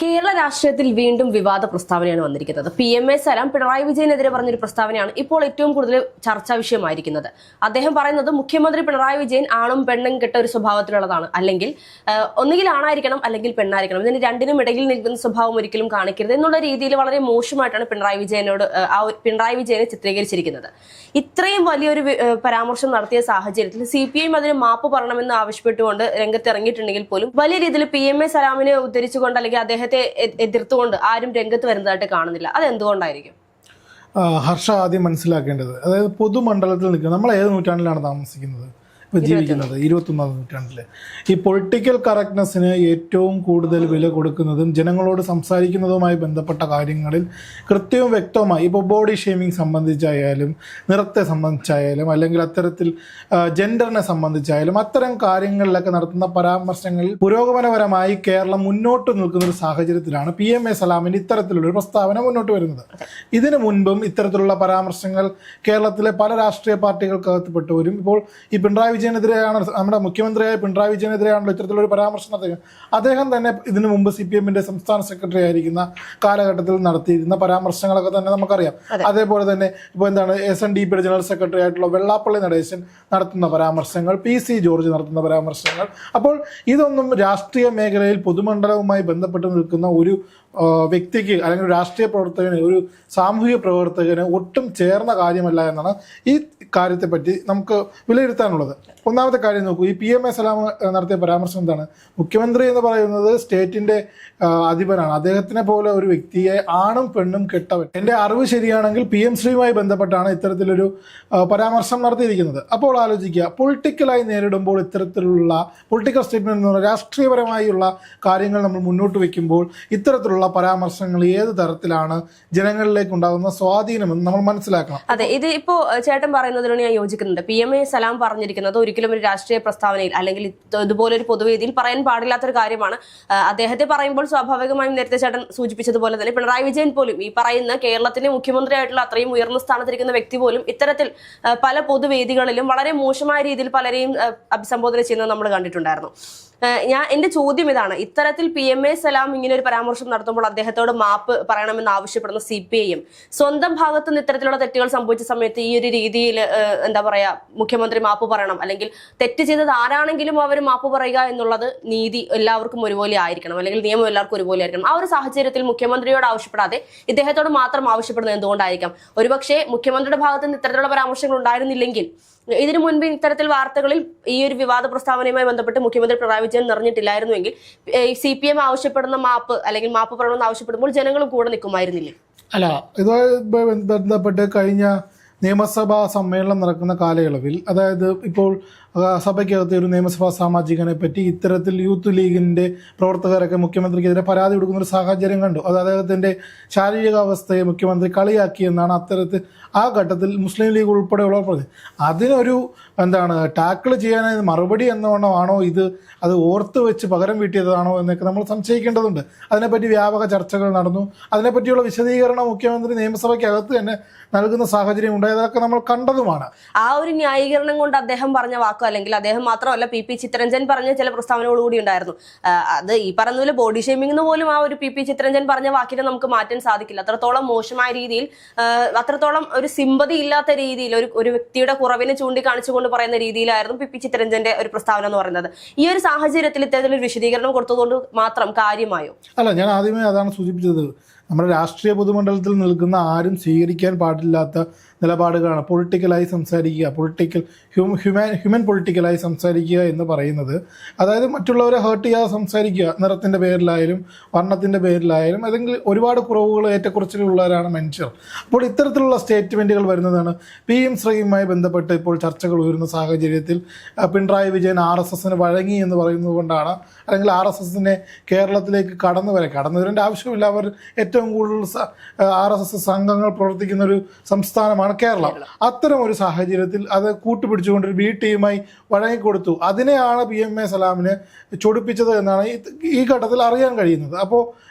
കേരള രാഷ്ട്രീയത്തിൽ വീണ്ടും വിവാദ പ്രസ്താവനയാണ് വന്നിരിക്കുന്നത്. PMA സലാം പിണറായി വിജയനെതിരെ പറഞ്ഞൊരു പ്രസ്താവനയാണ് ഇപ്പോൾ ഏറ്റവും കൂടുതൽ ചർച്ചാ വിഷയമായിരിക്കുന്നത്. അദ്ദേഹം പറയുന്നത് മുഖ്യമന്ത്രി പിണറായി വിജയൻ ആണും പെണ്ണും കെട്ട ഒരു സ്വഭാവത്തിലുള്ളതാണ്, അല്ലെങ്കിൽ ഒന്നുകിൽ ആണായിരിക്കണം അല്ലെങ്കിൽ പെണ്ണായിരിക്കണം, ഇതിന് രണ്ടിനും ഇടയിൽ നിൽക്കുന്ന സ്വഭാവം ഒരിക്കലും കാണിക്കരുത് എന്നുള്ള രീതിയിൽ വളരെ മോശമായിട്ടാണ് പിണറായി വിജയനെ ചിത്രീകരിച്ചിരിക്കുന്നത്. ഇത്രയും വലിയൊരു പരാമർശം നടത്തിയ സാഹചര്യത്തിൽ CPIM അതിന് മാപ്പ് പറയണമെന്ന് ആവശ്യപ്പെട്ടുകൊണ്ട് രംഗത്തിറങ്ങിയിട്ടുണ്ടെങ്കിൽ പോലും വലിയ രീതിയിൽ PMA സലാമിനെ ഉദ്ധരിച്ചുകൊണ്ട് അല്ലെങ്കിൽ അദ്ദേഹത്തെ എതിർത്തുകൊണ്ട് ആരും രംഗത്ത് വരുന്നതായിട്ട് കാണുന്നില്ല. അതെന്തുകൊണ്ടായിരിക്കും? ഹർഷ ആദ്യം മനസ്സിലാക്കേണ്ടത്, അതായത് പൊതുമണ്ഡലത്തിൽ നിൽക്കുന്നത് നമ്മൾ ഏത് നൂറ്റാണ്ടിലാണ് താമസിക്കുന്നത്? ഇപ്പോൾ ജീവിക്കുന്നത് 21ാം നൂറ്റാണ്ടിൽ. ഈ പൊളിറ്റിക്കൽ കറക്റ്റ്നെസ്സിന് ഏറ്റവും കൂടുതൽ വില കൊടുക്കുന്നതും ജനങ്ങളോട് സംസാരിക്കുന്നതുമായി ബന്ധപ്പെട്ട കാര്യങ്ങളിൽ കൃത്യവും വ്യക്തവുമായി, ഇപ്പോൾ ബോഡി ഷേമിങ് സംബന്ധിച്ചായാലും നിറത്തെ സംബന്ധിച്ചായാലും അല്ലെങ്കിൽ അത്തരത്തിൽ ജെൻഡറിനെ സംബന്ധിച്ചായാലും അത്തരം കാര്യങ്ങളിലൊക്കെ നടത്തുന്ന പരാമർശങ്ങളിൽ പുരോഗമനപരമായി കേരളം മുന്നോട്ട് നിൽക്കുന്ന ഒരു സാഹചര്യത്തിലാണ് PMA സലാമിൻ്റെ ഇത്തരത്തിലുള്ളൊരു പ്രസ്താവന മുന്നോട്ട് വരുന്നത്. ഇതിനു മുൻപും ഇത്തരത്തിലുള്ള പരാമർശങ്ങൾ കേരളത്തിലെ പല രാഷ്ട്രീയ പാർട്ടികൾക്കകത്തുപ്പെട്ടവരും ഇപ്പോൾ ഈ പിണറായി വിജയനെതിരെയാണ്, നമ്മുടെ മുഖ്യമന്ത്രിയായ പിണറായി വിജയനെതിരെയാണല്ലോ ഇത്തരത്തിലൊരു പരാമർശം നടത്തുക. അദ്ദേഹം തന്നെ ഇതിനു മുമ്പ് CPMന്റെ സംസ്ഥാന സെക്രട്ടറി ആയിരിക്കുന്ന കാലഘട്ടത്തിൽ നടത്തിയിരുന്ന പരാമർശങ്ങളൊക്കെ തന്നെ നമുക്കറിയാം. അതേപോലെ തന്നെ ഇപ്പോൾ എന്താണ് SNDPയുടെ ജനറൽ സെക്രട്ടറി ആയിട്ടുള്ള വെള്ളാപ്പള്ളി നടേശൻ നടത്തുന്ന പരാമർശങ്ങൾ, PC ജോർജ് നടത്തുന്ന പരാമർശങ്ങൾ. അപ്പോൾ ഇതൊന്നും രാഷ്ട്രീയ മേഖലയിൽ പൊതുമണ്ഡലവുമായി ബന്ധപ്പെട്ട് നിൽക്കുന്ന ഒരു വ്യക്തിക്ക് അല്ലെങ്കിൽ രാഷ്ട്രീയ പ്രവർത്തകന്, ഒരു സാമൂഹിക പ്രവർത്തകന് ഒട്ടും ചേർന്ന കാര്യമല്ല എന്നാണ് ഈ കാര്യത്തെപ്പറ്റി നമുക്ക് വിലയിരുത്താനുള്ളത്. ഒന്നാമത്തെ കാര്യം നോക്കൂ, ഈ PMA സലാം നടത്തിയ പരാമർശം എന്താണ്? മുഖ്യമന്ത്രി എന്ന് പറയുന്നത് സ്റ്റേറ്റിന്റെ അധിപനാണ്. അദ്ദേഹത്തിനെ പോലെ ഒരു വ്യക്തിയെ ആണും പെണ്ണും കെട്ടവൻ, എൻ്റെ അറിവ് ശരിയാണെങ്കിൽ PM ശ്രീയുമായി ബന്ധപ്പെട്ടാണ് ഇത്തരത്തിലൊരു പരാമർശം നടത്തിയിരിക്കുന്നത്. അപ്പോൾ ആലോചിക്കുക, പൊളിറ്റിക്കലായി നേരിടുമ്പോൾ ഇത്തരത്തിലുള്ള പൊളിറ്റിക്കൽ സ്റ്റേറ്റ്മെന്റ് എന്ന് പറയുന്ന രാഷ്ട്രീയപരമായുള്ള കാര്യങ്ങൾ നമ്മൾ മുന്നോട്ട് വയ്ക്കുമ്പോൾ ഇത്തരത്തിലുള്ള പരാമർശങ്ങൾ ഏത് തരത്തിലാണ് ജനങ്ങളിലേക്ക് ഉണ്ടാകുന്ന സ്വാധീനമെന്ന് നമ്മൾ മനസ്സിലാക്കണം. അതെ, ഇത് ഇപ്പോ ചേട്ടൻ പറയുന്നതിനോട് ഞാൻ യോജിക്കുന്നുണ്ട്. PMA സലാം പറഞ്ഞിരിക്കുന്നത് ഒരിക്കലും ഒരു രാഷ്ട്രീയ പ്രസ്താവനയിൽ അല്ലെങ്കിൽ ഇതുപോലൊരു പൊതുവേദിയിൽ പറയാൻ പാടില്ലാത്തൊരു കാര്യമാണ്. അദ്ദേഹത്തെ പറയുമ്പോൾ സ്വാഭാവികമായും നേരത്തെ ചേട്ടൻ സൂചിപ്പിച്ചതുപോലെ തന്നെ പിണറായി വിജയൻ പോലും, ഈ പറയുന്ന കേരളത്തിന്റെ മുഖ്യമന്ത്രിയായിട്ടുള്ള അത്രയും ഉയർന്ന സ്ഥാനത്തിരിക്കുന്ന വ്യക്തി പോലും ഇത്തരത്തിൽ പല പൊതുവേദികളിലും വളരെ മോശമായ രീതിയിൽ പലരെയും അഭിസംബോധന ചെയ്യുന്നത് നമ്മൾ കണ്ടിട്ടുണ്ടായിരുന്നു. എന്റെ ചോദ്യം ഇതാണ്, ഇത്തരത്തിൽ PMA സലാം ഇങ്ങനെ ഒരു പരാമർശം നടത്തുമ്പോൾ അദ്ദേഹത്തോട് മാപ്പ് പറയണമെന്ന് ആവശ്യപ്പെടുന്ന CPIM സ്വന്തം ഭാഗത്ത് നിന്ന് ഇത്തരത്തിലുള്ള തെറ്റുകൾ സംഭവിച്ച സമയത്ത് ഈ ഒരു രീതിയിൽ എന്താ പറയാ, മുഖ്യമന്ത്രി മാപ്പ് പറയണം, അല്ലെങ്കിൽ തെറ്റ് ചെയ്തത് ആരാണെങ്കിലും അവർ മാപ്പ് പറയുക എന്നുള്ളത് നീതി എല്ലാവർക്കും ഒരുപോലെ ആയിരിക്കണം, അല്ലെങ്കിൽ നിയമം എല്ലാവർക്കും ഒരുപോലെ ആയിരിക്കണം. ആ ഒരു സാഹചര്യത്തിൽ മുഖ്യമന്ത്രിയോട് ആവശ്യപ്പെടാതെ ഇദ്ദേഹത്തോട് മാത്രം ആവശ്യപ്പെടുന്നത് എന്തുകൊണ്ടായിരിക്കാം? ഒരുപക്ഷെ മുഖ്യമന്ത്രിയുടെ ഭാഗത്ത് നിന്ന് ഇത്തരത്തിലുള്ള പരാമർശങ്ങൾ ഉണ്ടായിരുന്നില്ലെങ്കിൽ ഇതിനു മുൻപ് ഇത്തരത്തിൽ വാർത്തകളിൽ ഈ ഒരു വിവാദ പ്രസ്താവനയുമായി ബന്ധപ്പെട്ട് മുഖ്യമന്ത്രി പിണറായി വിജയൻ നിറഞ്ഞിട്ടില്ലായിരുന്നുവെങ്കിൽ CPM ആവശ്യപ്പെടുന്ന മാപ്പ് അല്ലെങ്കിൽ മാപ്പ് പറയണമെന്ന് ആവശ്യപ്പെടുമ്പോൾ ജനങ്ങളും കൂടെ നിൽക്കുമായിരുന്നില്ലേ? അല്ല, ഇതുമായി ബന്ധപ്പെട്ട് കഴിഞ്ഞ നിയമസഭാ സമ്മേളനം നടക്കുന്ന കാലയളവിൽ, അതായത് ഇപ്പോൾ സഭയ്ക്കകത്ത് ഒരു നിയമസഭാ സാമാജികനെ പറ്റി ഇത്തരത്തിൽ യൂത്ത് ലീഗിൻ്റെ പ്രവർത്തകരൊക്കെ മുഖ്യമന്ത്രിക്കെതിരെ പരാതി കൊടുക്കുന്ന ഒരു സാഹചര്യം കണ്ടു. അത് അദ്ദേഹത്തിൻ്റെ ശാരീരികാവസ്ഥയെ മുഖ്യമന്ത്രി കളിയാക്കിയെന്നാണ് അത്തരത്തിൽ ആ ഘട്ടത്തിൽ മുസ്ലിം ലീഗ് ഉൾപ്പെടെയുള്ളവർ പറഞ്ഞത്. അതിനൊരു ടാക്കിൾ ചെയ്യാനായി മറുപടി എന്നവണ്ണമാണോ ഇത്, അത് ഓർത്ത് വെച്ച് പകരം വീട്ടിയതാണോ എന്നൊക്കെ നമ്മൾ സംശയിക്കേണ്ടതുണ്ട്. അതിനെപ്പറ്റി വ്യാപക ചർച്ചകൾ നടന്നു. അതിനെപ്പറ്റിയുള്ള വിശദീകരണം മുഖ്യമന്ത്രി നിയമസഭയ്ക്കകത്ത് തന്നെ നൽകുന്ന സാഹചര്യം ഉണ്ടായതൊക്കെ നമ്മൾ കണ്ടതുമാണ്. ആ ഒരു ന്യായീകരണം കൊണ്ട് അദ്ദേഹം പറഞ്ഞ വാക്കോ അല്ലെങ്കിൽ അദ്ദേഹം മാത്രമല്ല PP ചിത്തരഞ്ജൻ പറഞ്ഞ ചില പ്രസ്താവനകൾ കൂടി ഉണ്ടായിരുന്നു. അത് ഈ പറഞ്ഞ ബോഡി ഷേമിംഗ് പോലും ആ ഒരു PP ചിത്തരഞ്ജൻ പറഞ്ഞ വാക്കിനെ നമുക്ക് മാറ്റാൻ സാധിക്കില്ല. അത്രത്തോളം മോശമായ രീതിയിൽ, അത്രത്തോളം ഒരു സിമ്പതി ഇല്ലാത്ത രീതിയിൽ, ഒരു വ്യക്തിയുടെ കുറവിനെ ചൂണ്ടിക്കാണിച്ചുകൊണ്ട് പറയുന്ന രീതിയിലായിരുന്നു PP ചിത്തരഞ്ജന്റെ ഒരു പ്രസ്താവന എന്ന് പറയുന്നത്. ഈ ഒരു സാഹചര്യത്തിൽ ഇത്തരത്തിലൊരു വിശദീകരണം കൊടുത്തതുകൊണ്ട് മാത്രം കാര്യമായോ? അല്ല, ഞാൻ ആദ്യമേ അതാണ് സൂചിപ്പിച്ചത്. നമ്മുടെ രാഷ്ട്രീയ പൊതുമണ്ഡലത്തിൽ നിൽക്കുന്ന ആരും സ്വീകരിക്കാൻ പാടില്ലാത്ത നിലപാടുകളാണ് പൊളിറ്റിക്കലായി സംസാരിക്കുക, ഹ്യൂമൻ പൊളിറ്റിക്കലായി സംസാരിക്കുക എന്ന് പറയുന്നത്. അതായത് മറ്റുള്ളവരെ ഹേർട്ട് ചെയ്യാതെ സംസാരിക്കുക, നിറത്തിൻ്റെ പേരിലായാലും വർണ്ണത്തിൻ്റെ പേരിലായാലും, അല്ലെങ്കിൽ ഒരുപാട് കുറവുകൾ ഏറ്റക്കുറച്ചിലുള്ളവരാണ് മനുഷ്യർ. അപ്പോൾ ഇത്തരത്തിലുള്ള സ്റ്റേറ്റ്മെൻറ്റുകൾ വരുന്നതാണ്. PM ശ്രീയുമായി ബന്ധപ്പെട്ട് ഇപ്പോൾ ചർച്ചകൾ ഉയരുന്ന സാഹചര്യത്തിൽ പിണറായി വിജയൻ RSSന് വഴങ്ങി എന്ന് പറയുന്നത് കൊണ്ടാണ്, അല്ലെങ്കിൽ RSSനെ കേരളത്തിലേക്ക് കടന്നു വരേണ്ട ആവശ്യമില്ല. അവർ ഏറ്റവും കൂടുതൽ RSS സംഘങ്ങൾ പ്രവർത്തിക്കുന്ന ഒരു സംസ്ഥാനമാണ് കേരളം. അത്തരം ഒരു സാഹചര്യത്തിൽ അത് കൂട്ടുപിടിച്ചുകൊണ്ട് ഒരു B ടീമായി വഴങ്ങിക്കൊടുത്തു. അതിനെയാണ് PMA സലാമിനെ ചൊടിപ്പിച്ചത് എന്നാണ് ഈ ഘട്ടത്തിൽ അറിയാൻ കഴിയുന്നത്. അപ്പോൾ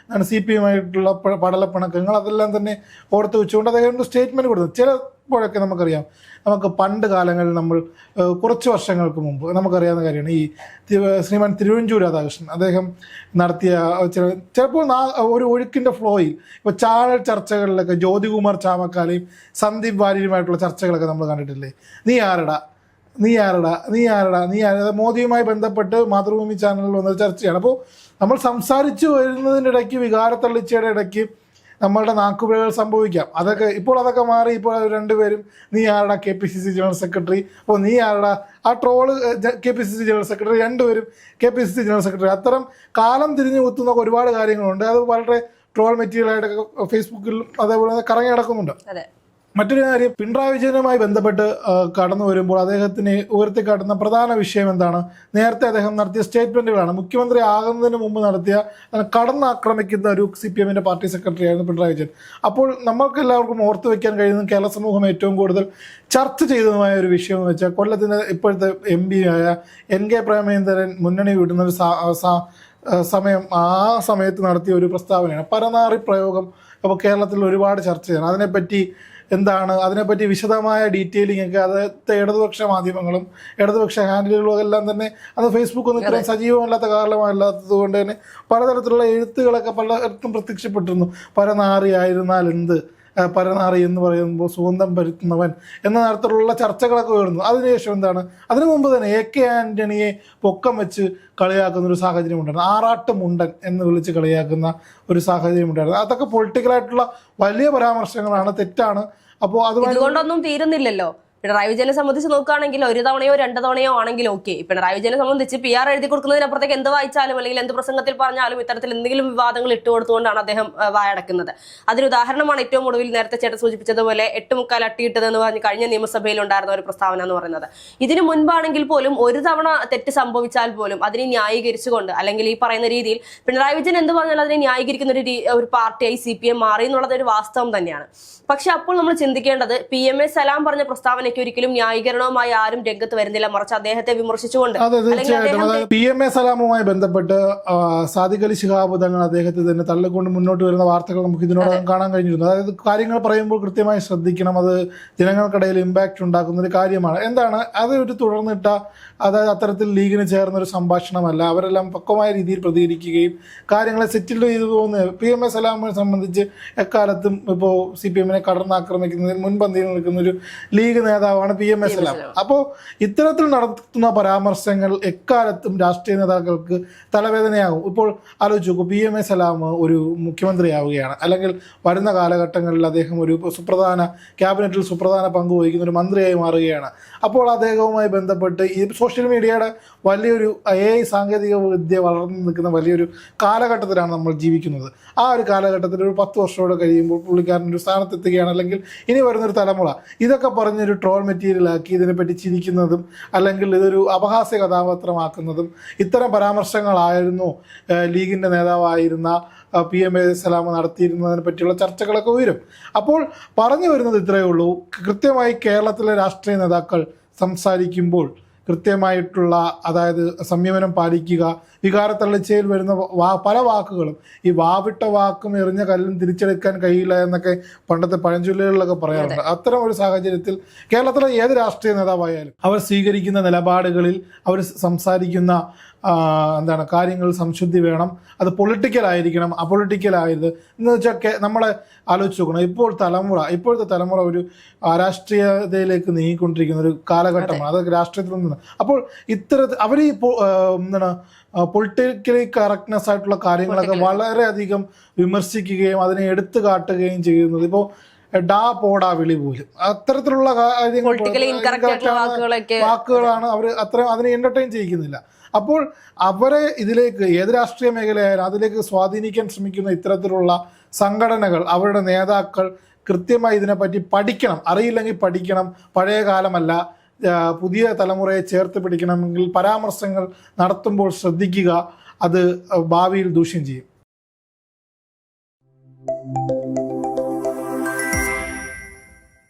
CPIയുമായിട്ടുള്ള പടലപ്പിണക്കങ്ങൾ അതെല്ലാം തന്നെ ഓർത്ത് വെച്ചുകൊണ്ട് അദ്ദേഹം സ്റ്റേറ്റ്മെന്റ് കൊടുത്തത്. ചില ഇപ്പോഴൊക്കെ നമുക്കറിയാം, നമുക്ക് പണ്ട് കാലങ്ങളിൽ നമ്മൾ കുറച്ച് വർഷങ്ങൾക്ക് മുമ്പ് നമുക്കറിയാവുന്ന കാര്യമാണ് ഈ ശ്രീമാൻ തിരുവഞ്ചൂർ രാധാകൃഷ്ണൻ അദ്ദേഹം നടത്തിയ ചിലപ്പോൾ ഒരു ഒഴുക്കിൻ്റെ ഫ്ലോയിൽ ഇപ്പോൾ ചാനൽ ചർച്ചകളിലൊക്കെ ജ്യോതികുമാർ ചാമക്കാലയും സന്ദീപ് വാര്യരുമായിട്ടുള്ള ചർച്ചകളൊക്കെ നമ്മൾ കണ്ടിട്ടില്ലേ? നീ ആരടാ, മോദിയുമായി ബന്ധപ്പെട്ട് മാതൃഭൂമി ചാനലിൽ വന്ന ചർച്ചയാണ്. അപ്പോൾ നമ്മൾ സംസാരിച്ചു വരുന്നതിൻ്റെ ഇടയ്ക്ക് വികാരത്തള്ളിച്ചയുടെ ഇടയ്ക്ക് നമ്മളുടെ നാക്കുപിഴകൾ സംഭവിക്കാം. അതൊക്കെ മാറി. ഇപ്പോൾ രണ്ടുപേരും നീ ആരടാ KPCC ജനറൽ സെക്രട്ടറി, അപ്പോൾ നീ ആരടാ ആ ട്രോള് KPCC ജനറൽ സെക്രട്ടറി, രണ്ടുപേരും KPCC ജനറൽ സെക്രട്ടറി. അത്തരം കാലം തിരിഞ്ഞു കുത്തുന്ന ഒരുപാട് കാര്യങ്ങളുണ്ട്. അത് വളരെ ട്രോൾ മെറ്റീരിയലായിട്ടൊക്കെ ഫേസ്ബുക്കിൽ അതേപോലെ കറങ്ങി നടക്കുന്നുണ്ട്. മറ്റൊരു കാര്യം, പിണറായി വിജയനുമായി ബന്ധപ്പെട്ട് കടന്നു വരുമ്പോൾ അദ്ദേഹത്തിന് ഉയർത്തിക്കാട്ടുന്ന പ്രധാന വിഷയം എന്താണ്? നേരത്തെ അദ്ദേഹം നടത്തിയ സ്റ്റേറ്റ്മെന്റുകളാണ്. മുഖ്യമന്ത്രി ആകുന്നതിന് മുമ്പ് നടത്തിയ കടന്നാക്രമിക്കുന്ന ഒരു CPM പാർട്ടി സെക്രട്ടറി ആയിരുന്നു പിണറായി വിജയൻ. അപ്പോൾ നമ്മൾക്ക് എല്ലാവർക്കും ഓർത്തു വയ്ക്കാൻ കഴിയുന്ന കേരള സമൂഹം ഏറ്റവും കൂടുതൽ ചർച്ച ചെയ്തതുമായ ഒരു വിഷയം എന്ന് വെച്ചാൽ കൊല്ലത്തിന് ഇപ്പോഴത്തെ MP ആയ NK പ്രേമചന്ദ്രൻ മുന്നണി വിടുന്ന ഒരു സമയത്ത് നടത്തിയ ഒരു പ്രസ്താവനയാണ് പരനാറി പ്രയോഗം. അപ്പോൾ കേരളത്തിൽ ഒരുപാട് ചർച്ച ചെയ്യണം. അതിനെപ്പറ്റി വിശദമായ ഡീറ്റെയിലിംഗ് ഒക്കെ അതായത് ഇടതുപക്ഷ മാധ്യമങ്ങളും ഇടതുപക്ഷ ഹാൻഡിലുകളും എല്ലാം തന്നെ അത് ഫേസ്ബുക്കൊന്നും ഇത്രയും സജീവമല്ലാത്ത കാലമല്ലാത്തത് കൊണ്ട് തന്നെ പലതരത്തിലുള്ള എഴുത്തുകളൊക്കെ പലയിടത്തും പ്രത്യക്ഷപ്പെട്ടിരുന്നു. പരനാറി ആയിരുന്നാൽ എന്ത്, പരനാറി എന്ന് പറയുമ്പോൾ സുഗന്ധം പരുത്തുന്നവൻ എന്ന തരത്തിലുള്ള ചർച്ചകളൊക്കെ ഉയർന്നു. അതിനുശേഷം എന്താണ്, അതിനു മുമ്പ് തന്നെ AK ആൻ്റണിയെ പൊക്കം വെച്ച് കളിയാക്കുന്ന ഒരു സാഹചര്യം ഉണ്ടായിരുന്നു. ആറാട്ട് മുണ്ടൻ എന്ന് വിളിച്ച് കളിയാക്കുന്ന ഒരു സാഹചര്യം ഉണ്ടായിരുന്നു. അതൊക്കെ പൊളിറ്റിക്കലായിട്ടുള്ള വലിയ പരാമർശങ്ങളാണ്, തെറ്റാണ്. അപ്പോൾ അതുകൊണ്ടൊന്നും തീരുന്നില്ലല്ലോ. പിണറായി വിജയനെ സംബന്ധിച്ച് നോക്കുകയാണെങ്കിൽ ഒരു തവണയോ 2 തവണയോ ആണെങ്കിൽ ഓക്കെ. പിണറായി വിജയനെ സംബന്ധിച്ച് PR എഴുതി കൊടുക്കുന്നതിനപ്പുറത്തേക്ക് എന്ത് വായിച്ചാലും അല്ലെങ്കിൽ എന്ത് പ്രസംഗത്തിൽ പറഞ്ഞാലും ഇത്തരത്തിൽ എന്തെങ്കിലും വിവാദങ്ങൾ ഇട്ടുകൊടുത്തുകൊണ്ടാണ് അദ്ദേഹം വായടക്കുന്നത്. അതിനുദാഹരണമാണ് ഏറ്റവും ഒടുവിൽ നേരത്തെ ചേട്ടൻ സൂചിപ്പിച്ചതുപോലെ 8.25 അട്ടിയിട്ടതെന്ന് പറഞ്ഞ് കഴിഞ്ഞ നിയമസഭയിൽ ഉണ്ടായിരുന്ന ഒരു പ്രസ്താവന എന്ന് പറയുന്നത്. ഇതിനു മുൻപാണെങ്കിൽ പോലും ഒരു തവണ തെറ്റ് സംഭവിച്ചാൽ പോലും അതിനെ ന്യായീകരിച്ചുകൊണ്ട് അല്ലെങ്കിൽ ഈ പറയുന്ന രീതിയിൽ പിണറായി വിജയൻ എന്ത് പറഞ്ഞാൽ അതിനെ ന്യായീകരിക്കുന്ന ഒരു പാർട്ടിയായി CPM മാറി എന്നുള്ളത് ഒരു വാസ്തവം തന്നെയാണ്. പക്ഷെ അപ്പോൾ നമ്മൾ ചിന്തിക്കേണ്ടത് PMA സലാം പറഞ്ഞ പ്രസ്താവനയ്ക്ക് ഒരിക്കലും ന്യായീകരണവുമായി ആരും രംഗത്ത് വരുന്നില്ല, മറിച്ച് അദ്ദേഹത്തെ വിമർശിച്ചുകൊണ്ട്. PMA സലാമുമായി ബന്ധപ്പെട്ട് സാദിഖ് അലി ശിഹാബ് തങ്ങൾ അദ്ദേഹത്തെ തന്നെ തള്ളിക്കൊണ്ട് മുന്നോട്ട് വരുന്ന വാർത്തകൾ നമുക്ക് ഇതിനോടകം കാണാൻ കഴിഞ്ഞിരുന്നു. അതായത് കാര്യങ്ങൾ പറയുമ്പോൾ കൃത്യമായി ശ്രദ്ധിക്കണം, അത് ജനങ്ങൾക്കിടയിൽ ഇമ്പാക്റ്റ് ഉണ്ടാക്കുന്ന ഒരു കാര്യമാണ്. എന്താണ് അത് ഒരു തുടർന്നിട്ട, അതായത് അത്തരത്തിൽ ലീഗിന് ചേർന്ന ഒരു സംഭാഷണമല്ല. അവരെല്ലാം പക്വമായ രീതിയിൽ പ്രതികരിക്കുകയും കാര്യങ്ങളെ സെറ്റിൽ ചെയ്തു പോകുന്നത്. PMA സലാമിനെ സംബന്ധിച്ച് എക്കാലത്തും ഇപ്പോൾ CPM കടന്നാക്രമിക്കുന്നതിൽ മുൻപന്തിയിൽ നിൽക്കുന്ന ഒരു ലീഗ് നേതാവാണ് PMA സലാം. അപ്പോൾ ഇത്തരത്തിൽ നടത്തുന്ന പരാമർശങ്ങൾ എക്കാലത്തും രാഷ്ട്രീയ നേതാക്കൾക്ക് തലവേദനയാകും. ഇപ്പോൾ ആലോചിച്ച് നോക്കൂ, PMA സലാം ഒരു മുഖ്യമന്ത്രിയാവുകയാണ്, അല്ലെങ്കിൽ വരുന്ന കാലഘട്ടങ്ങളിൽ അദ്ദേഹം ഒരു ക്യാബിനറ്റിൽ സുപ്രധാന പങ്ക് വഹിക്കുന്ന ഒരു മന്ത്രിയായി മാറുകയാണ്. അപ്പോൾ അദ്ദേഹവുമായി ബന്ധപ്പെട്ട് ഈ സോഷ്യൽ മീഡിയയുടെ വലിയൊരു AI സാങ്കേതിക വിദ്യ വളർന്നു നിൽക്കുന്ന വലിയൊരു കാലഘട്ടത്തിലാണ് നമ്മൾ ജീവിക്കുന്നത്. ആ ഒരു കാലഘട്ടത്തിൽ ഒരു 10 വർഷത്തോടെ കഴിയുമ്പോൾ പുള്ളിക്കാരൻ ഒരു സ്ഥാനത്തെത്തുകയാണ്, അല്ലെങ്കിൽ ഇനി വരുന്നൊരു തലമുറ ഇതൊക്കെ പറഞ്ഞൊരു ട്രോൾ മെറ്റീരിയലാക്കി ഇതിനെപ്പറ്റി ചിരിക്കുന്നതും അല്ലെങ്കിൽ ഇതൊരു അപഹാസ്യ കഥാപാത്രമാക്കുന്നതും ഇത്തരം പരാമർശങ്ങളായിരുന്നു ലീഗിൻ്റെ നേതാവായിരുന്ന PMA സലാം നടത്തിയിരുന്നതിനെ പറ്റിയുള്ള ചർച്ചകളൊക്കെ ഉയരും. അപ്പോൾ പറഞ്ഞു വരുന്നത് ഇത്രയേ ഉള്ളൂ, കൃത്യമായി കേരളത്തിലെ രാഷ്ട്രീയ നേതാക്കൾ സംസാരിക്കുമ്പോൾ കൃത്യമായിട്ടുള്ള, അതായത് സംയമനം പാലിക്കുക. വികാരത്തള്ളിച്ചയിൽ വരുന്ന പല വാക്കുകളും, ഈ വാവിട്ട വാക്കും എറിഞ്ഞ കല്ലും തിരിച്ചെടുക്കാൻ കഴിയില്ല എന്നൊക്കെ പണ്ടത്തെ പഴഞ്ചൊല്ലുകളിലൊക്കെ പറയാറുണ്ട്. അത്തരം ഒരു സാഹചര്യത്തിൽ കേരളത്തിലെ ഏത് രാഷ്ട്രീയ നേതാവായാലും അവർ സ്വീകരിക്കുന്ന നിലപാടുകളിൽ, അവർ സംസാരിക്കുന്ന കാര്യങ്ങൾ സംശുദ്ധി വേണം. അത് പൊളിറ്റിക്കലായിരിക്കണം, അപൊളിറ്റിക്കലായത് എന്ന് വെച്ചാൽ നമ്മളെ ആലോചിച്ച് നോക്കണം. ഇപ്പോഴത്തെ തലമുറ ഒരു രാഷ്ട്രീയതയിലേക്ക് നീങ്ങിക്കൊണ്ടിരിക്കുന്ന ഒരു കാലഘട്ടമാണ്. അത് രാഷ്ട്രീയത്തിൽ നിന്ന്. അപ്പോൾ അവർ ഈ പൊളിറ്റിക്കലി കറക്റ്റ്നെസ് ആയിട്ടുള്ള കാര്യങ്ങളൊക്കെ വളരെയധികം വിമർശിക്കുകയും അതിനെ എടുത്തു കാട്ടുകയും ചെയ്യുന്നത്. ഇപ്പോൾ പോടാ വിളി പോലും അത്തരത്തിലുള്ള വാക്കുകളാണ് അവർ അതിനെ എന്റർടൈൻ ചെയ്യിക്കുന്നില്ല. അപ്പോൾ അവരെ ഇതിലേക്ക്, ഏത് രാഷ്ട്രീയ മേഖലയായാലും അതിലേക്ക് സ്വാധീനിക്കാൻ ശ്രമിക്കുന്ന ഇത്തരത്തിലുള്ള സംഘടനകൾ, അവരുടെ നേതാക്കൾ കൃത്യമായി ഇതിനെപ്പറ്റി പഠിക്കണം. അറിയില്ലെങ്കിൽ പഠിക്കണം. പഴയ കാലമല്ല, പുതിയ തലമുറയെ ചേർത്ത് പിടിക്കണമെങ്കിൽ പരാമർശങ്ങൾ നടത്തുമ്പോൾ ശ്രദ്ധിക്കുക. അത് ഭാവിയിൽ ദൂഷ്യം ചെയ്യും.